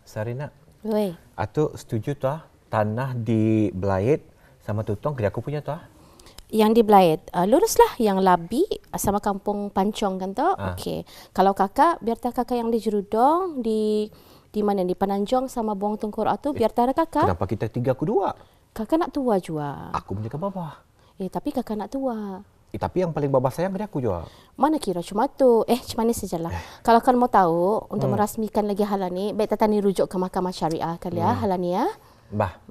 Sarina, Wei. Atuk setuju tuah tanah di Belayit sama Tutong kerja aku punya tuah? Yang di Belayit, luruslah yang Labi sama Kampung Pancong kan tu. Okey. Kalau kakak, biar tak kakak yang di Jerudong, di mana, di Penanjung sama Buang Tengkorak tu, biar tak ada kakak. Kenapa kita 3 aku 2? Kakak nak tua juga. Aku menjaga babah. Tapi kakak nak tua. Tapi yang paling babah sayang kerja aku juga. Mana kira cuma tu? Macam mana sajalah. Kalau kalian mau tahu, untuk merasmikan lagi hal ni, baik Tata ni rujuk ke Mahkamah Syariah kali ya, hal ni ya. Bah.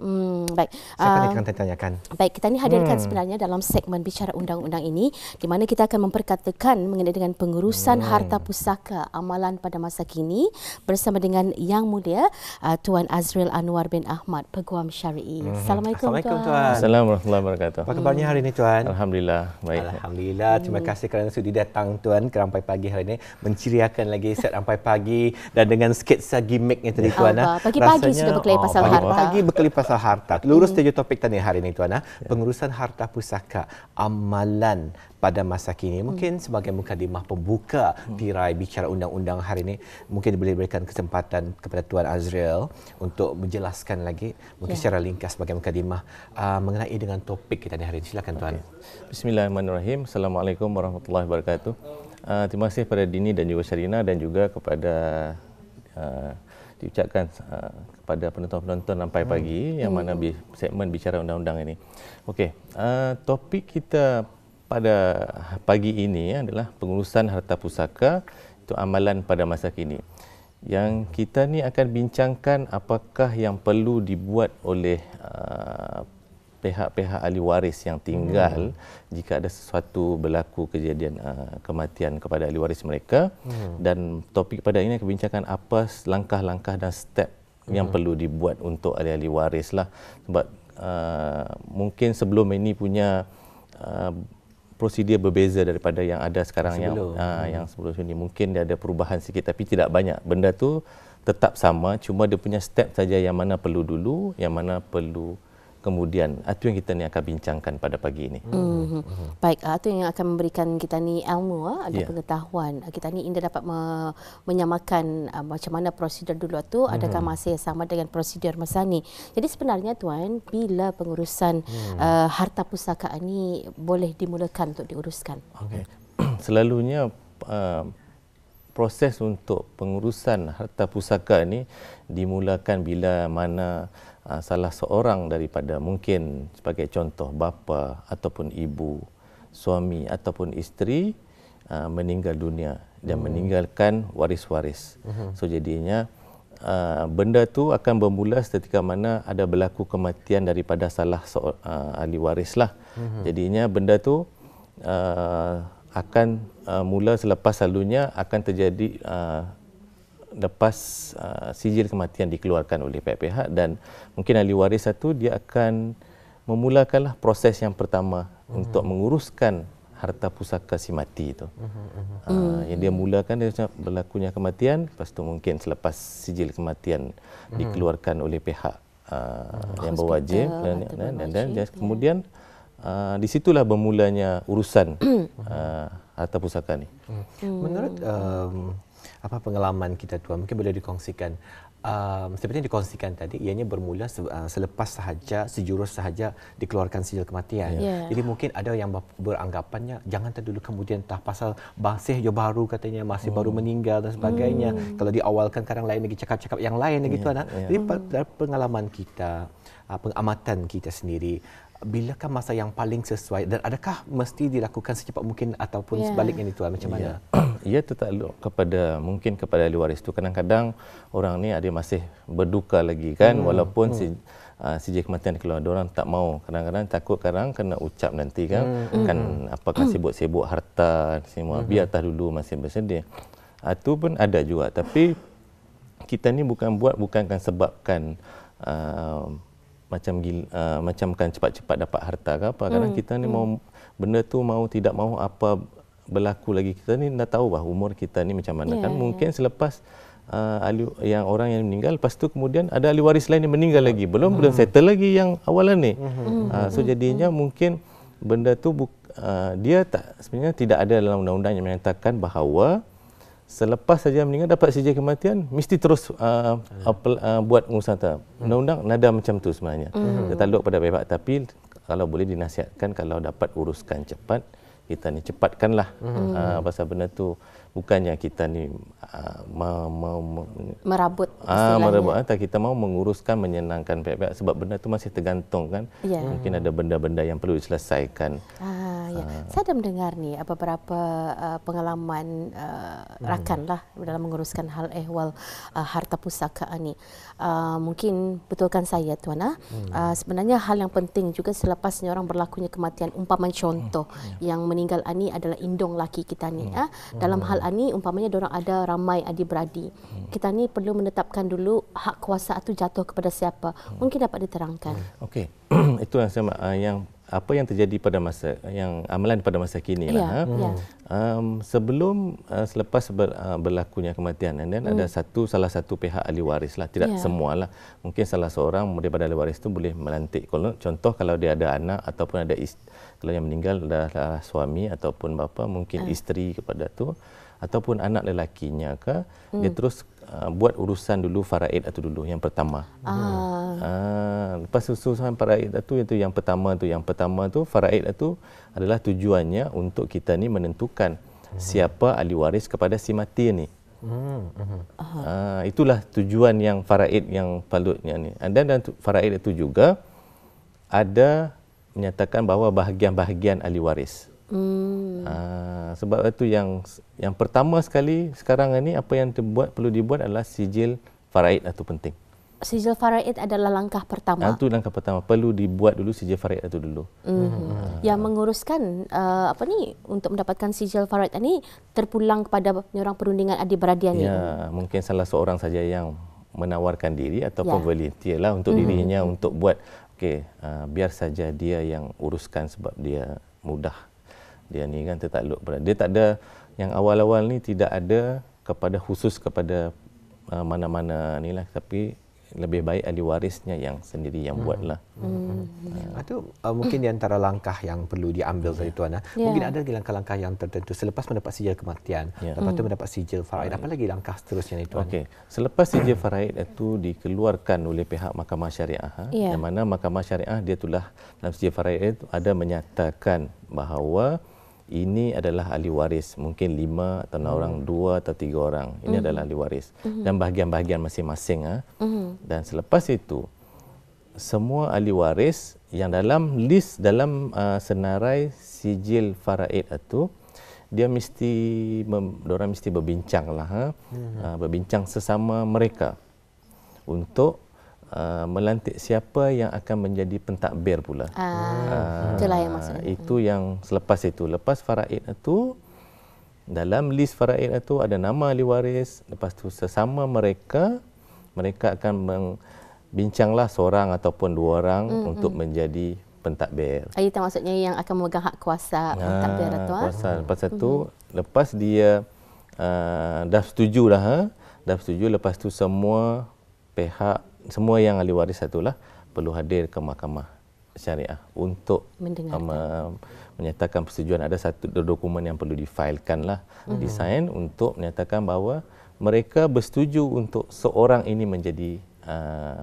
Baik. Siapa yang akan tanyakan? Baik, kita ni hadirkan sebenarnya dalam segmen bicara undang-undang ini, di mana kita akan memperkatakan mengenai dengan pengurusan harta pusaka amalan pada masa kini bersama dengan Yang Mulia Tuan Azril Anwar bin Ahmad, Peguam Syar'i. Assalamualaikum, Assalamualaikum, Tuan. Tuan. Assalamualaikum warahmatullahi wabarakatuh. Apa kabarnya hari ini, Tuan? Alhamdulillah, baik. Alhamdulillah. Terima kasih kerana sudi datang, Tuan, ke Rampai Pagi hari ini. Menceriakan lagi set Rampai Pagi dan dengan sketsa gimmicknya tadi, Tuan. Pagi-pagi sudah berkelahi pasal harta. Pagi-pagi berkelahi pasal harta. Lurus tajuk topik tadi hari ini, Tuan. Pengurusan harta pusaka amalan pada masa kini. Mungkin sebagai mukadimah pembuka tirai bicara undang-undang hari ini, mungkin boleh berikan kesempatan kepada Tuan Azril untuk menjelaskan lagi, mungkin secara ringkas sebagai mukadimah mengenai dengan topik kita hari ini. Silakan, Tuan. Bismillahirrahmanirrahim. Assalamualaikum warahmatullahi wabarakatuh. Terima kasih kepada Dini dan juga Syarina dan juga kepada diucapkan kepada penonton-penonton Rampai Pagi yang mana segmen bicara undang-undang ini. Okey, topik kita pada pagi ini adalah pengurusan harta pusaka itu amalan pada masa kini. Yang kita ni akan bincangkan apakah yang perlu dibuat oleh pihak-pihak ahli waris yang tinggal jika ada sesuatu berlaku kejadian kematian kepada ahli waris mereka, dan topik pada ini akan bincangkan apa langkah-langkah dan step yang perlu dibuat untuk ahli-ahli waris lah, sebab mungkin sebelum ini punya prosedur berbeza daripada yang ada sekarang yang sebelum ini. Mungkin dia ada perubahan sikit tapi tidak banyak. Benda tu tetap sama, cuma dia punya step saja yang mana perlu dulu, yang mana perlu kemudian. Itu yang kita ni akan bincangkan pada pagi ini. Baik, itu yang akan memberikan kita ni ilmu, ada pengetahuan. Kita ni indah dapat menyamakan macam mana prosedur dulu tu, adakah masih sama dengan prosedur masa ni. Jadi sebenarnya, Tuan, bila pengurusan harta pusaka ni boleh dimulakan untuk diuruskan? Okay. Selalunya proses untuk pengurusan harta pusaka ni dimulakan bila mana salah seorang daripada, mungkin sebagai contoh bapa ataupun ibu, suami ataupun isteri meninggal dunia dan meninggalkan waris-waris. So jadinya benda tu akan bermula ketika mana ada berlaku kematian daripada salah ahli waris lah. Jadinya benda tu akan mula selepas, selalunya akan terjadi lepas sijil kematian dikeluarkan oleh pihak-pihak, dan mungkin ahli waris satu dia akan memulakanlah proses yang pertama untuk menguruskan harta pusaka si mati itu. Yang dia mulakan dia berlakunya kematian, lepas tu mungkin selepas sijil kematian dikeluarkan oleh pihak yang berwajib dan kemudian di situlah bermulanya urusan harta pusaka ni. Menurut apa pengalaman kita, Tuan, mungkin boleh dikongsikan. Seperti yang dikongsikan tadi, ianya bermula selepas sahaja, sejurus sahaja dikeluarkan sijil kematian. Jadi mungkin ada yang beranggapannya jangan dulu kemudian pasal masih jo baru, katanya masih baru meninggal dan sebagainya. Kalau diawalkan kadang lain lagi cakap-cakap yang lain lagi, Tuan. Jadi dari pengalaman kita, pengamatan kita sendiri, bilakah masa yang paling sesuai dan adakah mesti dilakukan secepat mungkin ataupun sebaliknya ni, Tuan, macam mana? Ia tertakluk kepada mungkin kepada ahli waris tu. Kadang-kadang orang ni ada masih berduka lagi kan, walaupun sijil kematian keluar, orang tak mau. Kadang-kadang takut kadang kena ucap nanti kan, kan apakah sibuk-sibuk harta semua, biarlah dulu masih bersedia. Itu pun ada juga, tapi kita ni bukankan sebabkan macam kan cepat-cepat dapat harta ke apa. Kadang kita ni mau benda tu, mau tidak mau apa berlaku lagi, kita ni dah tahu bah umur kita ni macam mana kan. Mungkin selepas yang orang yang meninggal, lepas tu kemudian ada ahli waris lain yang meninggal lagi, belum settle lagi yang awalan ni. So jadinya mungkin benda tu dia sebenarnya tidak ada dalam undang-undang yang menyatakan bahawa selepas saja meninggal dapat sijil kematian, mesti terus buat usaha. Undang-undang nada macam tu sebenarnya. Tertakluk pada pihak, tapi kalau boleh dinasihatkan kalau dapat uruskan cepat, kita ni cepatkanlah. Pasal benda tu bukannya kita ni merabut tak, kita mau menguruskan, menyenangkan pihak-pihak, sebab benda tu masih tergantung kan. Mungkin ada benda-benda yang perlu diselesaikan. Saya ada mendengar ni beberapa pengalaman rakan lah dalam menguruskan hal ehwal harta pusaka ni. Mungkin betulkan saya tuan, sebenarnya hal yang penting juga selepasnya orang berlakunya kematian, umpama contoh yang meninggal ani adalah indung laki kita ni. Dalam hal ani umpamanya diorang ada ramai adik-beradik. Kita ni perlu menetapkan dulu hak kuasa itu jatuh kepada siapa. Mungkin dapat diterangkan. Okey. Itu yang apa yang terjadi pada masa yang amalan pada masa kini lah. Sebelum selepas berlakunya kematian, dan ada salah satu pihak ahli waris lah, tidak semua lah. Mungkin salah seorang daripada ahli waris itu boleh melantik. Contoh kalau dia ada anak ataupun ada kalau yang meninggal adalah suami ataupun bapa, mungkin isteri kepada tu, ataupun anak lelakinya ke, dia terus buat urusan dulu faraid itu dulu yang pertama. Lepas urusan faraid itu yang pertama tu faraid itu adalah tujuannya untuk kita ni menentukan siapa ahli waris kepada si mati ni. Itulah tujuan yang faraid yang patutnya ni. Dan faraid itu juga ada menyatakan bahawa bahagian-bahagian ahli waris. Sebab itu yang pertama sekali sekarang ini apa yang perlu dibuat adalah sijil faraid itu penting. Sijil faraid adalah langkah pertama. Itu langkah pertama, perlu dibuat dulu sijil faraid itu dulu. Yang menguruskan untuk mendapatkan sijil faraid ini terpulang kepada orang perundingan adik-beradik ni. Mungkin salah seorang saja yang menawarkan diri ataupun volunteer lah untuk dirinya untuk buat. Biar saja dia yang uruskan sebab dia mudah. Dia ni kan tertakluk pada dia, tak ada yang awal-awal ni tidak ada khusus kepada mana-mana ni lah, tapi lebih baik ahli warisnya yang sendiri yang buatlah. Itu mungkin di antara langkah yang perlu diambil dari tuan. Mungkin ada lagi langkah-langkah yang tertentu selepas mendapat sijil kematian, lepas tu mendapat sijil faraid. Apa lagi langkah seterusnya itu? Selepas sijil faraid itu dikeluarkan oleh pihak Mahkamah Syariah, yang mana Mahkamah Syariah dia telah dalam sijil faraid itu ada menyatakan bahawa ini adalah ahli waris, mungkin 5 atau 6 orang, 2 atau 3 orang. Ini adalah ahli waris dan bahagian-bahagian masing-masing. Dan selepas itu semua ahli waris yang dalam list dalam senarai sijil faraid itu, diorang mesti berbincanglah, berbincang sesama mereka untuk melantik siapa yang akan menjadi pentadbir pula. Itulah yang maksudnya. Itu yang selepas itu. Lepas faraid itu, dalam list faraid itu ada nama ahli waris. Lepas itu sesama mereka akan membincanglah seorang ataupun 2 orang untuk menjadi pentadbir. Itu maksudnya yang akan memegang hak kuasa pentadbir itu. Lepas itu, lepas dia dah setuju dah, lepas itu semua pihak, semua yang ahli waris itulah perlu hadir ke Mahkamah Syariah untuk menyatakan persetujuan. Ada satu dokumen yang perlu difailkan lah, disign untuk menyatakan bahawa mereka bersetuju untuk seorang ini menjadi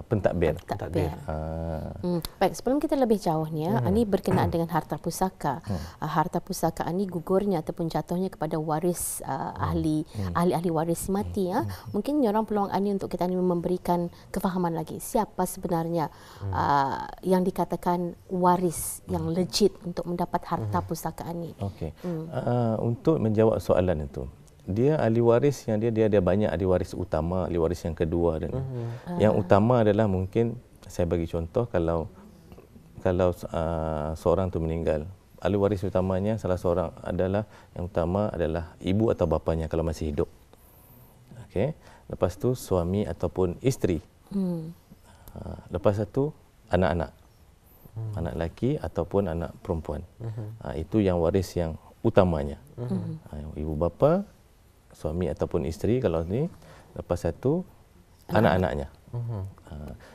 pentadbir. Baik, sebelum kita lebih jauh ni, ini berkenaan dengan harta pusaka. Harta pusaka ini gugurnya ataupun jatuhnya kepada waris ahli waris mati. Mungkin orang peluang ini untuk kita ni memberikan kefahaman lagi siapa sebenarnya yang dikatakan waris yang legit untuk mendapat harta pusaka ini. Untuk menjawab soalan itu, dia ahli waris yang dia ada banyak ahli waris utama, ahli waris yang kedua dan yang utama adalah, mungkin saya bagi contoh, kalau seorang tu meninggal, ahli waris utamanya salah seorang adalah yang utama adalah ibu atau bapanya kalau masih hidup. Lepas tu suami ataupun isteri. Lepas itu anak-anak. Anak lelaki ataupun anak perempuan. Itu yang waris yang utamanya. Ibu bapa, suami ataupun isteri kalau ni, lepas satu anak-anaknya.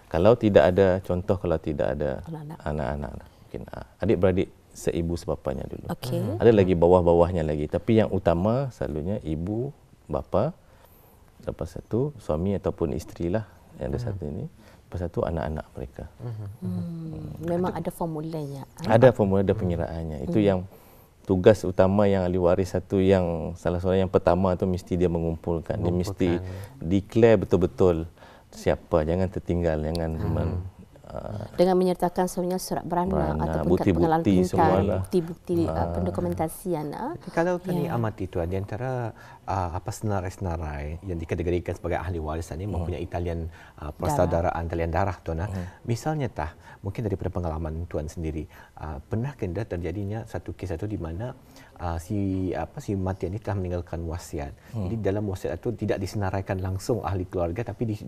Kalau tidak ada contoh, kalau tidak ada anak-anak, mungkin adik-beradik seibu sebapanya dulu. Ada lagi bawah-bawahnya lagi, tapi yang utama selalunya ibu, bapa, lepas satu suami ataupun isteri lah yang ada satu ini, lepas satu anak-anak mereka. Memang ada formulanya. Ada formula, ada pengiraannya. Itu yang tugas utama yang ahli waris satu, yang salah seorang yang pertama tu mesti dia mengumpulkan. Dia mesti declare betul-betul siapa, jangan tertinggal, jangan dengan menyertakan sebenarnya surat beranda ataupun pengalaman pintar, bukti-bukti pendokumentasian. Kalau tadi amati tuan, di antara senarai-senarai yang dikategorikan sebagai ahli waris ini mempunyai talian persaudaraan, talian darah tuan. Misalnya mungkin daripada pengalaman tuan sendiri, pernah kena terjadinya satu kes itu di mana si mati ini telah meninggalkan wasiat. Jadi dalam wasiat itu tidak disenaraikan langsung ahli keluarga, tapi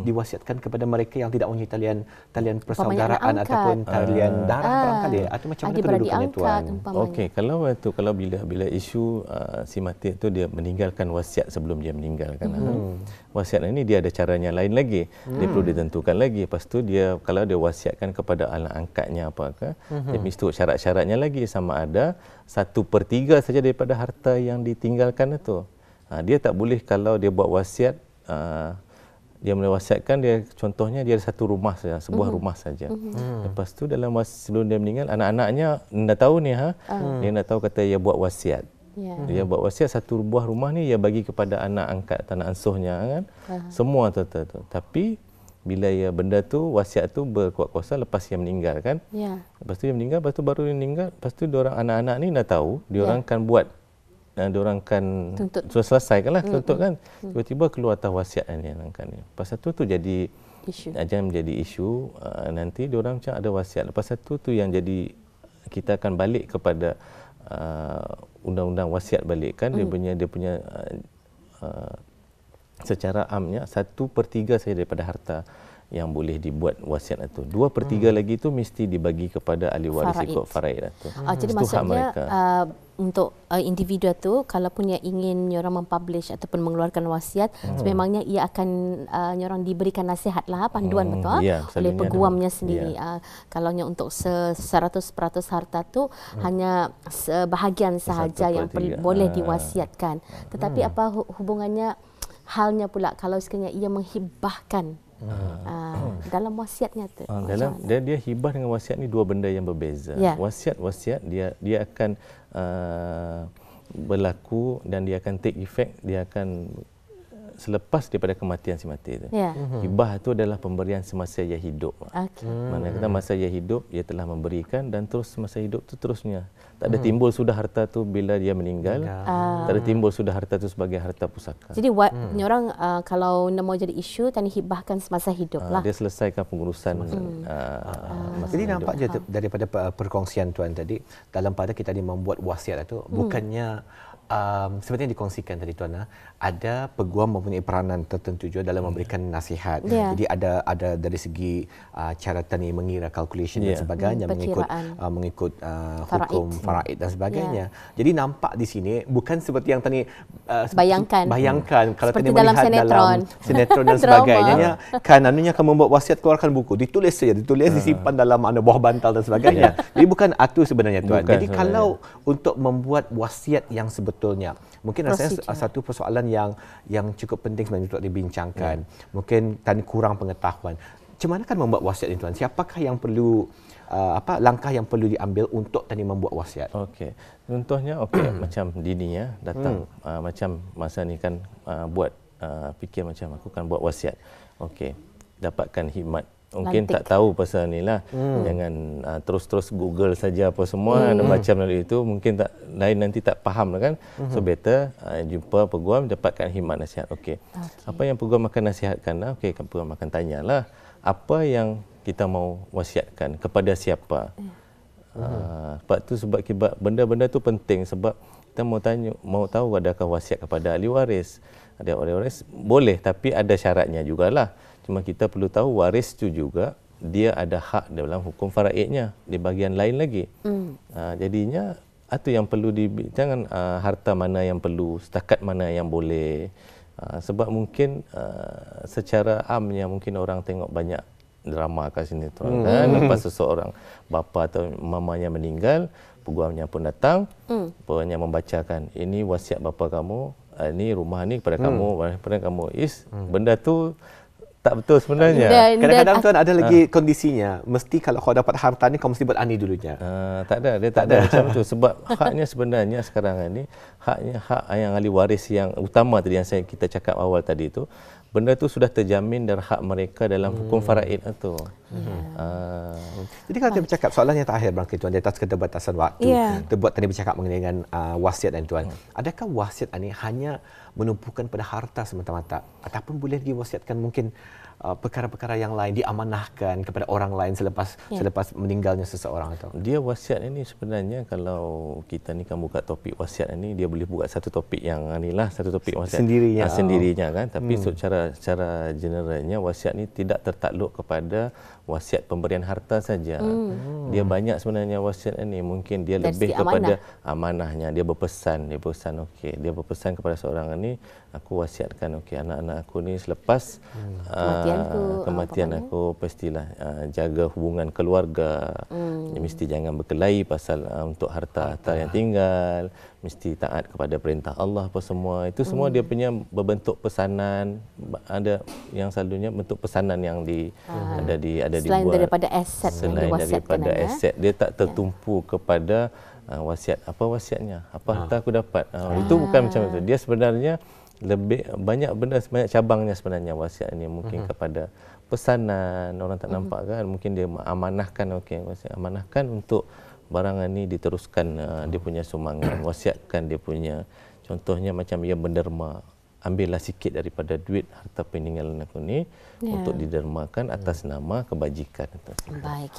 diwasiatkan kepada mereka yang tidak mempunyai talian persaudaraan ataupun talian darah barangkali, atau macam mana kedudukannya tuan? Okey, kalau bila isu si mati itu dia meninggalkan wasiat sebelum dia meninggalkan. Wasiat ini dia ada caranya lain lagi. Dia perlu ditentukan lagi. Lepas tu dia kalau dia wasiatkan kepada anak angkatnya apakah, dia mesti syarat-syaratnya lagi, sama ada 1/3 saja daripada harta yang ditinggalkan itu. Dia tak boleh kalau dia buat wasiat, dia mewasiatkan, dia contohnya dia ada satu rumah saja, sebuah rumah saja. Lepas tu sebelum dia meninggal, anak-anaknya dah tahu ni dia nak tahu kata dia buat wasiat. Dia buat wasiat satu buah rumah ni dia bagi kepada anak angkat, anak asuhnya kan. Semua tu. Tapi bila benda tu wasiat tu berkuat kuasa lepas dia meninggal kan. Lepas tu dia meninggal, lepas tu baru dia meninggal, lepas tu diorang anak-anak ni dah tahu, diorang kan buat, diorang kan sudah selesai kan lah tuntut kan. Tiba-tiba keluar atas wasiat ni kan. Lepas tu jadi isu. Jangan menjadi isu, nanti diorang macam ada wasiat. Lepas tu yang jadi, kita akan balik kepada undang-undang wasiat balik kan. Dia punya secara amnya 1/3 saja daripada harta yang boleh dibuat wasiat itu. 2/3 lagi itu mesti dibagi kepada ahli waris ikut faraid itu. Jadi maksudnya untuk individu itu, kalau punya ingin orang mempublish ataupun mengeluarkan wasiat, sememangnya ia akan orang diberikan nasihat lah, panduan betul oleh peguamnya sendiri. Kalau untuk 100% harta tu hanya sebahagian sahaja yang boleh diwasiatkan. Tetapi apa hubungannya halnya pula kalau sekiranya ia menghibahkan dalam wasiatnya tu? Dia hibah dengan wasiat ni dua benda yang berbeza. Wasiat dia akan berlaku dan dia akan take effect, dia akan selepas daripada kematian si mati itu. Hibah itu adalah pemberian semasa ia hidup. Mana kata masa ia hidup, ia telah memberikan dan terus masa hidup itu terusnya. Tak ada timbul sudah harta tu bila dia meninggal. Tak ada timbul sudah harta tu sebagai harta pusaka. Jadi orang kalau nak mau jadi isu, tadi hibahkan semasa hidup lah. Dia selesaikan pengurusan Jadi nampak je daripada perkongsian tuan tadi, dalam pada kita ni membuat wasiat itu bukannya seperti yang dikongsikan tadi tuan, ada peguam mempunyai peranan tertentu juga dalam memberikan nasihat. Jadi ada dari segi cara tani mengira calculation dan sebagainya, mengikut hukum faraid dan sebagainya. Jadi nampak di sini bukan seperti yang tani bayangkan kalau tadi melihat dalam sinetron dan sebagainya, kan anunya akan membuat wasiat, keluarkan buku, ditulis disimpan dalam bawah bantal dan sebagainya. Jadi bukan itu sebenarnya tuan. Jadi kalau untuk membuat wasiat yang sebetulnya, mungkin rasanya satu persoalan yang cukup penting sebenarnya untuk dibincangkan. Mungkin tadi kurang pengetahuan. Macam mana kan membuat wasiat ini tuan? Siapakah yang perlu langkah yang perlu diambil untuk tadi membuat wasiat? Okey. Contohnya macam Dini datang macam masa ni kan buat fikir macam aku kan buat wasiat. Okey. Dapatkan hikmat. Mungkin tak tahu pasal ni lah. Jangan terus-terus Google saja apa semua, baca melalui itu, mungkin tak lain nanti tak faham kan. So better jumpa peguam, dapatkan hikmat nasihat. Okey. Apa yang peguam akan nasihatkan? Okey, peguam akan tanyalah apa yang kita mau wasiatkan kepada siapa. Sebab benda-benda tu penting, sebab kita mau tahu adakah wasiat kepada ahli waris. Ada ahli waris boleh, tapi ada syaratnya jugalah. Cuma kita perlu tahu waris itu juga dia ada hak dalam hukum faraidnya di bahagian lain lagi. Jadinya itu yang perlu jangan harta mana yang perlu, setakat mana yang boleh. Sebab mungkin secara amnya mungkin orang tengok banyak drama kat sini tuan kan, lepas seseorang bapa atau mamanya meninggal, peguamnya pun datang, peguamnya membacakan ini wasiat bapa kamu, ni rumah ni kepada kamu, kepada kamu. Benda tu tak betul sebenarnya. Kadang-kadang tuan ada lagi kondisinya. Mesti kalau kau dapat harta ni kau mesti berani dulunya. Tak ada, dia tak ada macam tu. Sebab haknya sebenarnya sekarang ni hak yang ahli waris yang utama tadi yang kita cakap awal tadi tu, benda tu sudah terjamin dari hak mereka dalam hukum faraid itu. Jadi kalau kita bercakap soalan yang terakhir barangkali tuan, di atas keterbatasan waktu, terbuat tadi bercakap mengenai dengan wasiat dan tuan. Adakah wasiat ini hanya menumpukan pada harta semata-mata ataupun boleh diwasiatkan mungkin perkara-perkara yang lain diamanahkan kepada orang lain selepas meninggalnya seseorang atau? Dia wasiat ini sebenarnya kalau kita ni kan buka topik wasiat ini, dia boleh buka satu topik yang inilah satu topik wasiat sendirinya kan, tapi secara generalnya wasiat ni tidak tertakluk kepada wasiat pemberian harta saja. Dia banyak sebenarnya wasiat ini, mungkin dia lebih kepada amanahnya. Dia berpesan dia berpesan kepada seorang ini, aku wasiatkan anak-anak aku ni selepas kematian aku pastilah jaga hubungan keluarga, mesti jangan berkelahi pasal untuk harta yang tinggal, mesti taat kepada perintah Allah apa semua. Itu semua dia punya berbentuk pesanan, ada yang selalunya bentuk pesanan yang ada selain dibuat daripada aset yang diwasiatkan, aset, dia tak tertumpu kepada wasiat. Apa wasiatnya, apa harta aku dapat, itu bukan macam itu. Dia sebenarnya lebih banyak benda, banyak cabangnya sebenarnya wasiat ini. Mungkin kepada pesanan, orang tak nampak kan, mungkin dia amanahkan, wasiat amanahkan untuk barang ini diteruskan, dia punya sumbangan, wasiatkan dia punya, contohnya macam ia menderma, ambillah sikit daripada duit harta peninggalan aku ni untuk didermakan atas nama kebajikan. Baik,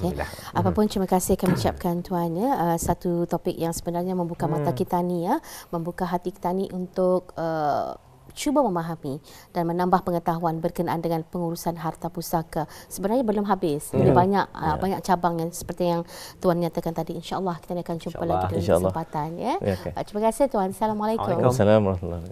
apapun terima kasih kami ucapkan tuan ya. Satu topik yang sebenarnya membuka mata kita ni ya, membuka hati kita ni untuk cuba memahami dan menambah pengetahuan berkenaan dengan pengurusan harta pusaka. Sebenarnya belum habis. Lebih banyak banyak cabang yang seperti yang tuan nyatakan tadi. InsyaAllah kita akan jumpa lagi dalam kesempatan ya. Terima kasih tuan. Assalamualaikum. Waalaikumsalam warahmatullahi wabarakatuh.